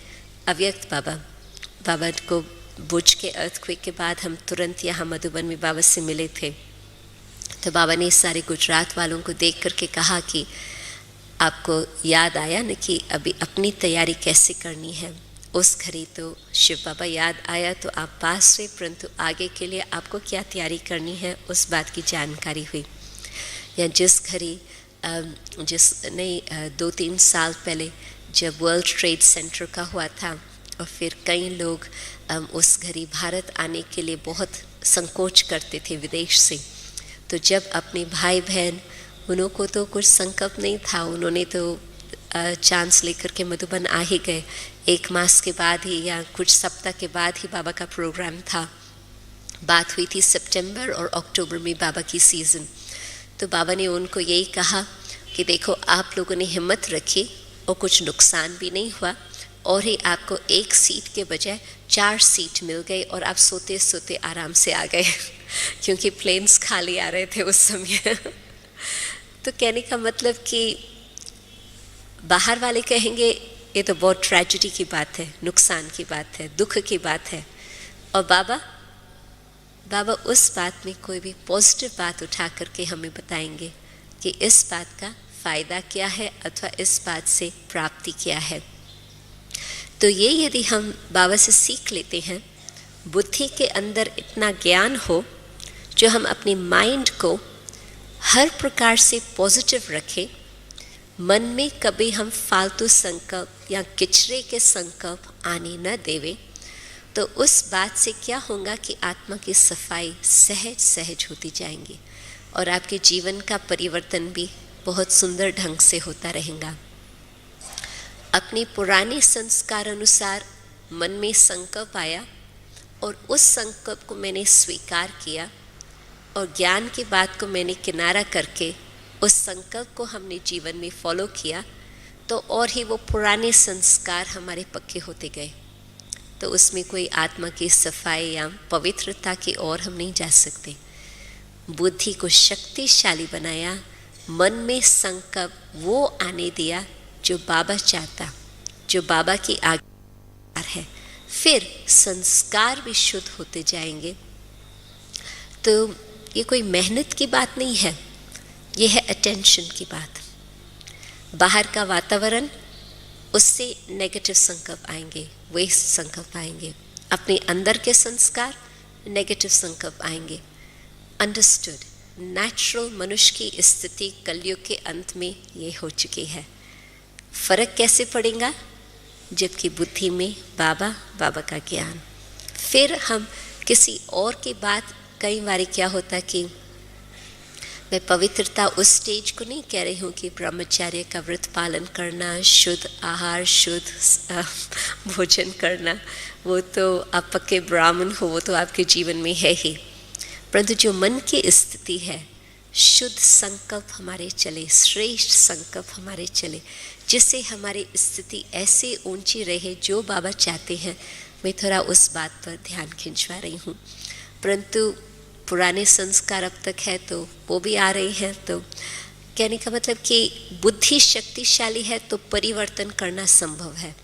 अव्यक्त बाबा को बुझ के अर्थक्वेक के बाद हम तुरंत यहाँ मधुबन में बाबा से मिले थे, तो बाबा ने सारे गुजरात वालों को देख करके कहा कि आपको याद आया न कि अभी अपनी तैयारी कैसे करनी है। उस घड़ी तो शिव बाबा याद आया तो आप पास रहे, परंतु आगे के लिए आपको क्या तैयारी करनी है उस बात की जानकारी हुई। या जिस घड़ी 2-3 साल पहले जब वर्ल्ड ट्रेड सेंटर का हुआ था और फिर कई लोग उस घड़ी भारत आने के लिए बहुत संकोच करते थे विदेश से, तो जब अपने भाई बहन, उन्हों को तो कुछ संकल्प नहीं था, उन्होंने तो चांस लेकर के मधुबन आ ही गए। 1 मास के बाद ही या कुछ सप्ताह के बाद ही बाबा का प्रोग्राम था। बात हुई थी सितंबर और अक्टूबर में बाबा की सीज़न। तो बाबा ने उनको यही कहा कि देखो, आप लोगों ने हिम्मत रखी और कुछ नुकसान भी नहीं हुआ, और ही आपको 1 सीट के बजाय 4 सीट मिल गई और आप सोते सोते आराम से आ गए क्योंकि प्लेन्स खाली आ रहे थे उस समय तो कहने का मतलब कि बाहर वाले कहेंगे ये तो बहुत ट्रेजेडी की बात है, नुकसान की बात है, दुख की बात है, और बाबा उस बात में कोई भी पॉजिटिव बात उठा करके हमें बताएंगे कि इस बात का फ़ायदा क्या है अथवा इस बात से प्राप्ति क्या है। तो ये यदि हम बाबा से सीख लेते हैं, बुद्धि के अंदर इतना ज्ञान हो जो हम अपने माइंड को हर प्रकार से पॉजिटिव रखें, मन में कभी हम फालतू संकल्प या किचरे के संकल्प आने न देवे, तो उस बात से क्या होगा कि आत्मा की सफाई सहज सहज होती जाएंगी और आपके जीवन का परिवर्तन भी बहुत सुंदर ढंग से होता रहेगा। अपने पुराने संस्कार अनुसार मन में संकल्प आया और उस संकल्प को मैंने स्वीकार किया और ज्ञान की बात को मैंने किनारा करके उस संकल्प को हमने जीवन में फॉलो किया, तो और ही वो पुराने संस्कार हमारे पक्के होते गए। तो उसमें कोई आत्मा की सफाई या पवित्रता की ओर हम नहीं जा सकते। बुद्धि को शक्तिशाली बनाया, मन में संकल्प वो आने दिया जो बाबा चाहता, जो बाबा की आज्ञा है, फिर संस्कार भी शुद्ध होते जाएंगे। तो ये कोई मेहनत की बात नहीं है, ये है अटेंशन की बात। बाहर का वातावरण, उससे नेगेटिव संकल्प आएंगे, वेस्ट संकल्प आएंगे। अपने अंदर के संस्कार, नेगेटिव संकल्प आएंगे। अंडरस्टूड, नेचुरल मनुष्य की स्थिति कलयुग के अंत में ये हो चुकी है। फर्क कैसे पड़ेगा? जबकि बुद्धि में बाबा का ज्ञान। फिर हम किसी और की बात, कई बार क्या होता कि मैं पवित्रता उस स्टेज को नहीं कह रही हूँ कि ब्रह्मचर्य का व्रत पालन करना, शुद्ध आहार, शुद्ध भोजन करना, वो तो आप पक्के ब्राह्मण हो, वो तो आपके जीवन में है ही, परंतु जो मन की स्थिति है, शुद्ध संकल्प हमारे चले, श्रेष्ठ संकल्प हमारे चले, जिससे हमारी स्थिति ऐसे ऊंची रहे जो बाबा चाहते हैं। मैं थोड़ा उस बात पर ध्यान खिंचवा रही हूँ, परंतु पुराने संस्कार अब तक है तो वो भी आ रहे हैं। तो कहने का मतलब कि बुद्धि शक्तिशाली है तो परिवर्तन करना संभव है,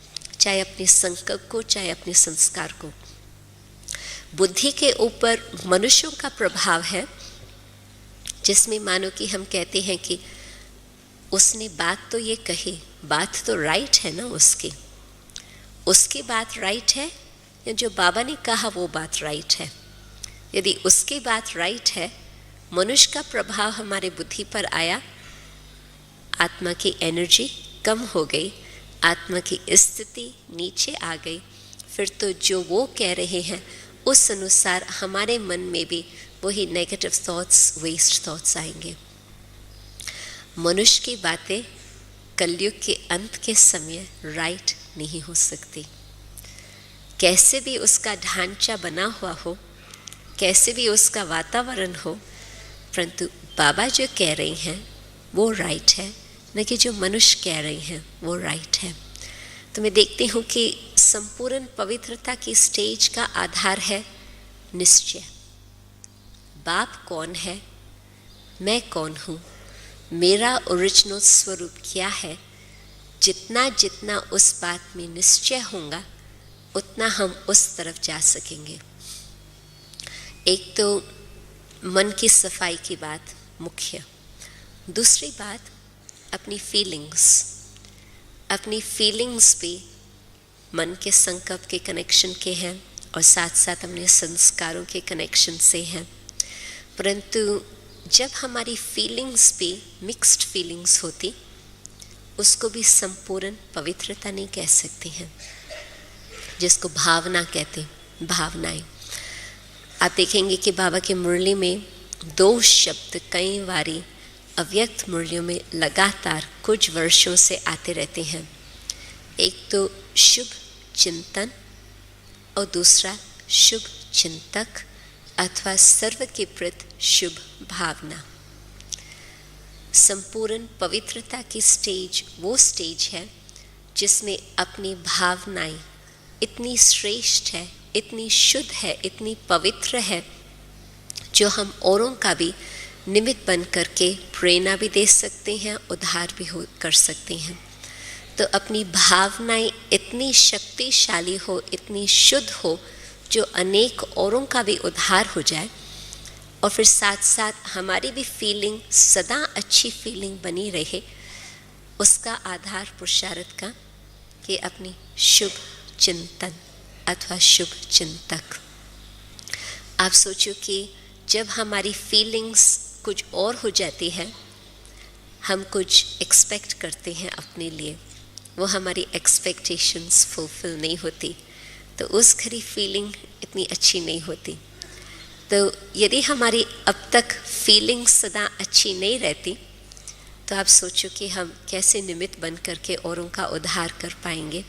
चाहे अपने संकल्प को, चाहे अपने संस्कार को। बुद्धि के ऊपर मनुष्यों का प्रभाव है, जिसमें मानो कि हम कहते हैं कि उसने बात तो ये कही, बात तो राइट है ना, उसकी बात राइट है या जो बाबा ने कहा वो बात राइट है। यदि उसकी बात राइट है, मनुष्य का प्रभाव हमारे बुद्धि पर आया, आत्मा की एनर्जी कम हो गई, आत्मा की स्थिति नीचे आ गई, फिर तो जो वो कह रहे हैं उस अनुसार हमारे मन में भी वही नेगेटिव थॉट्स, वेस्ट थॉट्स आएंगे। मनुष्य की बातें कलयुग के अंत के समय राइट नहीं हो सकती। कैसे भी उसका ढांचा बना हुआ हो, कैसे भी उसका वातावरण हो, परंतु बाबा जो कह रही हैं वो राइट है, न कि जो मनुष्य कह रहे हैं वो राइट है। तो मैं देखती हूँ कि संपूर्ण पवित्रता की स्टेज का आधार है निश्चय। बाप कौन है, मैं कौन हूँ, मेरा ओरिजिनल स्वरूप क्या है, जितना जितना उस बात में निश्चय होगा उतना हम उस तरफ जा सकेंगे। एक तो मन की सफाई की बात मुख्य, दूसरी बात अपनी फीलिंग्स भी मन के संकल्प के कनेक्शन के हैं और साथ साथ अपने संस्कारों के कनेक्शन से हैं। परंतु जब हमारी फीलिंग्स भी मिक्स्ड फीलिंग्स होती, उसको भी संपूर्ण पवित्रता नहीं कह सकते हैं, जिसको भावना कहते हैं, भावनाएं। आप देखेंगे कि बाबा के मुरली में 2 शब्द कई बारी अव्यक्त मुरलियों में लगातार कुछ वर्षों से आते रहते हैं। एक तो शुभ चिंतन और दूसरा शुभ चिंतक अथवा सर्व के प्रति शुभ भावना। संपूर्ण पवित्रता की स्टेज वो स्टेज है जिसमें अपनी भावनाएं इतनी श्रेष्ठ है, इतनी शुद्ध है, इतनी पवित्र है, जो हम औरों का भी निमित्त बन करके प्रेरणा भी दे सकते हैं, उद्धार भी कर सकते हैं। तो अपनी भावनाएं इतनी शक्तिशाली हो, इतनी शुद्ध हो, जो अनेक औरों का भी उद्धार हो जाए, और फिर साथ साथ हमारी भी फीलिंग सदा अच्छी फीलिंग बनी रहे। उसका आधार पुरुषार्थ का कि अपनी शुभ चिंतन अथवा शुभ चिंतक। आप सोचो कि जब हमारी फीलिंग्स कुछ और हो जाती है, हम कुछ एक्सपेक्ट करते हैं अपने लिए, वो हमारी एक्सपेक्टेशंस फुलफिल नहीं होती, तो उस घड़ी फीलिंग इतनी अच्छी नहीं होती। तो यदि हमारी अब तक फीलिंग्स सदा अच्छी नहीं रहती, तो आप सोचो कि हम कैसे निमित्त बन करके औरों का उद्धार कर पाएंगे,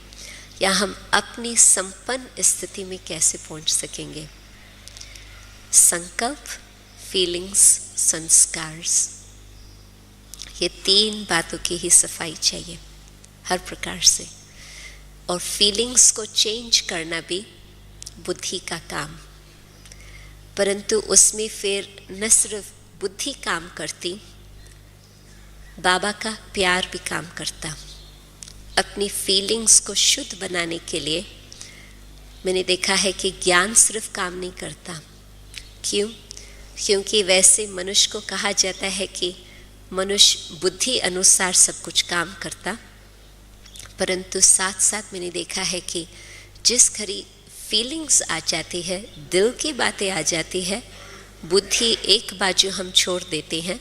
या हम अपनी संपन्न स्थिति में कैसे पहुंच सकेंगे। संकल्प, फीलिंग्स, संस्कार्स, ये 3 बातों की ही सफाई चाहिए हर प्रकार से। और फीलिंग्स को चेंज करना भी बुद्धि का काम, परंतु उसमें फिर न सिर्फ बुद्धि काम करती, बाबा का प्यार भी काम करता। अपनी फीलिंग्स को शुद्ध बनाने के लिए मैंने देखा है कि ज्ञान सिर्फ काम नहीं करता। क्यों? क्योंकि वैसे मनुष्य को कहा जाता है कि मनुष्य बुद्धि अनुसार सब कुछ काम करता, परंतु साथ साथ मैंने देखा है कि जिस घड़ी फीलिंग्स आ जाती है, दिल की बातें आ जाती है, बुद्धि एक बाजू हम छोड़ देते हैं,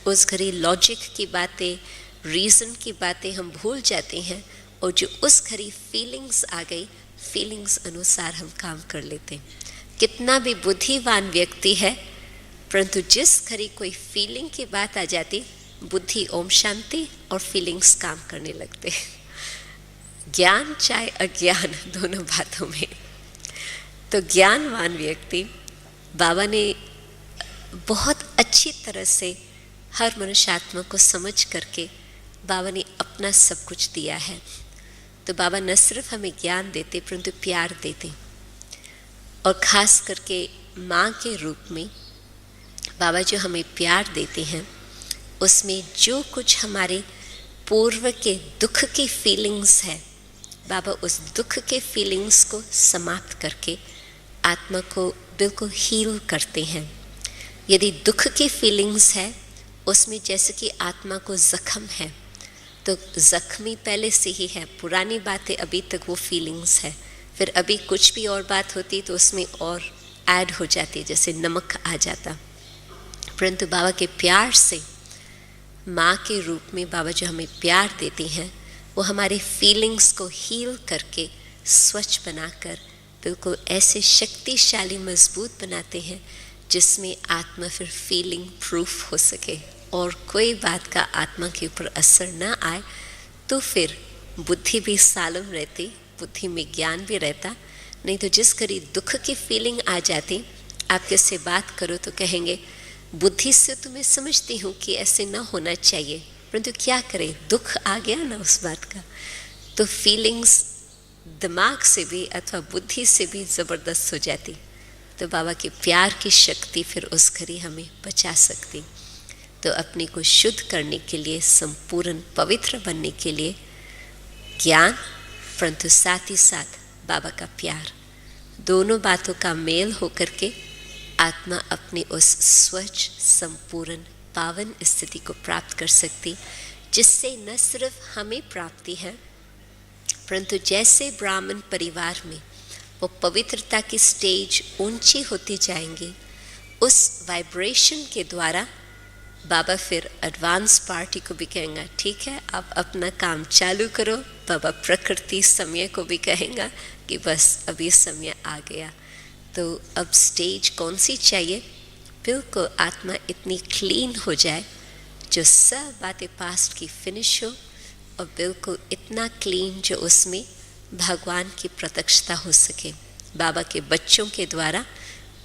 उस घड़ी लॉजिक की बातें, रीज़न की बातें हम भूल जाते हैं, और जो उस घड़ी फीलिंग्स आ गई, फीलिंग्स अनुसार हम काम कर लेते हैं। कितना भी बुद्धिवान व्यक्ति है, परंतु जिस घड़ी कोई फीलिंग की बात आ जाती, बुद्धि ओम शांति और फीलिंग्स काम करने लगते हैं। ज्ञान चाहे अज्ञान, दोनों बातों में। तो ज्ञानवान व्यक्ति, बाबा ने बहुत अच्छी तरह से हर मनुष्यात्मा को समझ करके बाबा ने अपना सब कुछ दिया है। तो बाबा न सिर्फ हमें ज्ञान देते, परंतु प्यार देते, और ख़ास करके माँ के रूप में बाबा जो हमें प्यार देते हैं, उसमें जो कुछ हमारे पूर्व के दुख की फीलिंग्स है, बाबा उस दुख के फीलिंग्स को समाप्त करके आत्मा को बिल्कुल हील करते हैं। यदि दुख की फीलिंग्स है, उसमें जैसे कि आत्मा को ज़ख्म है, तो ज़ख्मी पहले से ही है, पुरानी बातें अभी तक वो फीलिंग्स है, फिर अभी कुछ भी और बात होती तो उसमें और ऐड हो जाती, जैसे नमक आ जाता। परंतु बाबा के प्यार से, माँ के रूप में बाबा जो हमें प्यार देते हैं, वो हमारे फीलिंग्स को हील करके स्वच्छ बनाकर बिल्कुल ऐसे शक्तिशाली मजबूत बनाते हैं जिसमें आत्मा फिर फीलिंग प्रूफ हो सके और कोई बात का आत्मा के ऊपर असर ना आए, तो फिर बुद्धि भी सालम रहती, बुद्धि में ज्ञान भी रहता। नहीं तो जिस घड़ी दुख की फीलिंग आ जाती, आप किससे बात करो तो कहेंगे बुद्धि से तो मैं समझती हूँ कि ऐसे ना होना चाहिए, परंतु क्या करें, दुख आ गया ना उस बात का। तो फीलिंग्स दिमाग से भी अथवा बुद्धि से भी ज़बरदस्त हो जाती। तो बाबा के प्यार की शक्ति फिर उस घड़ी हमें बचा सकती। तो अपने को शुद्ध करने के लिए, संपूर्ण पवित्र बनने के लिए ज्ञान, परंतु साथ ही साथ बाबा का प्यार, दोनों बातों का मेल होकर के आत्मा अपनी उस स्वच्छ, संपूर्ण, पावन स्थिति को प्राप्त कर सकती, जिससे न सिर्फ हमें प्राप्ति है, परंतु जैसे ब्राह्मण परिवार में वो पवित्रता की स्टेज ऊंची होती जाएंगी, उस वाइब्रेशन के द्वारा बाबा फिर एडवांस पार्टी को भी कहेंगे ठीक है आप अपना काम चालू करो। बाबा प्रकृति समय को भी कहेंगे कि बस अभी समय आ गया। तो अब स्टेज कौन सी चाहिए, बिल्कुल आत्मा इतनी क्लीन हो जाए जो सब बातें पास्ट की फिनिश हो, और बिल्कुल इतना क्लीन जो उसमें भगवान की प्रत्यक्षता हो सके। बाबा के बच्चों के द्वारा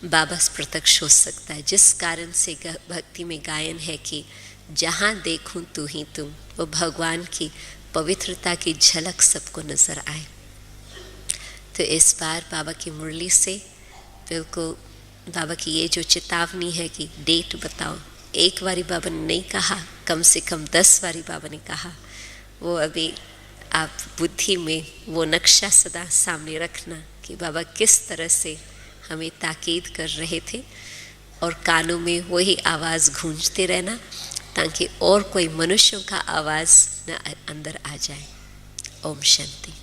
बाबा प्रत्यक्ष हो सकता है, जिस कारण से भक्ति में गायन है कि जहाँ देखूं तू ही तुम, वो भगवान की पवित्रता की झलक सबको नज़र आए। तो इस बार बाबा की मुरली से बिल्कुल बाबा की ये जो चेतावनी है कि डेट बताओ, एक बारी बाबा ने नहीं कहा, कम से कम 10 बारी बाबा ने कहा। वो अभी आप बुद्धि में वो नक्शा सदा सामने रखना कि बाबा किस तरह से हमें ताकीद कर रहे थे, और कानों में वही आवाज़ गूंजते रहना ताकि और कोई मनुष्यों का आवाज़ न अंदर आ जाए। ओम शांति।